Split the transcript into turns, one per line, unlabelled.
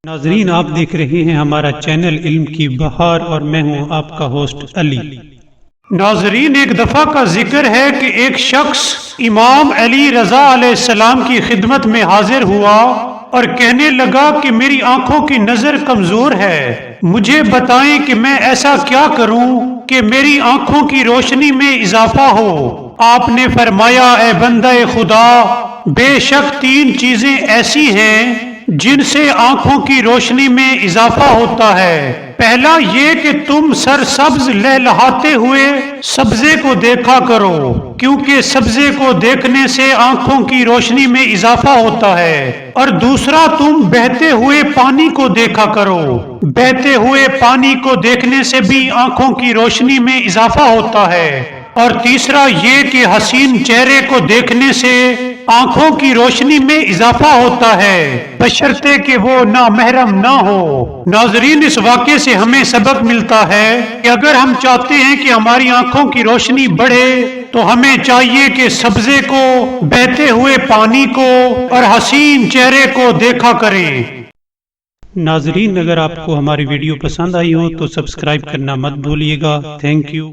ناظرین، آپ دیکھ رہے ہیں ہمارا چینل علم کی بہار اور میں ہوں آپ کا ہوسٹ علی۔ ناظرین، ایک دفعہ کا ذکر ہے کہ ایک شخص امام علی رضا علیہ السلام کی خدمت میں حاضر ہوا اور کہنے لگا کہ میری آنکھوں کی نظر کمزور ہے، مجھے بتائیں کہ میں ایسا کیا کروں کہ میری آنکھوں کی روشنی میں اضافہ ہو۔ آپ نے فرمایا، اے بندہ خدا، بے شک تین چیزیں ایسی ہیں جن سے آنکھوں کی روشنی میں اضافہ ہوتا ہے۔ پہلا یہ کہ تم سرسبز لہلہاتے ہوئے سبزے کو دیکھا کرو، کیونکہ سبزے کو دیکھنے سے آنکھوں کی روشنی میں اضافہ ہوتا ہے۔ اور دوسرا، تم بہتے ہوئے پانی کو دیکھا کرو، بہتے ہوئے پانی کو دیکھنے سے بھی آنکھوں کی روشنی میں اضافہ ہوتا ہے۔ اور تیسرا یہ کہ حسین چہرے کو دیکھنے سے آنکھوں کی روشنی میں اضافہ ہوتا ہے، بشرطے کہ وہ نامحرم نہ ہو۔ ناظرین، اس واقعے سے ہمیں سبق ملتا ہے کہ اگر ہم چاہتے ہیں کہ ہماری آنکھوں کی روشنی بڑھے تو ہمیں چاہیے کہ سبزے کو، بہتے ہوئے پانی کو اور حسین چہرے کو دیکھا کریں۔ ناظرین، اگر آپ کو ہماری ویڈیو پسند آئی ہو تو سبسکرائب کرنا مت بھولیے گا۔ Thank you.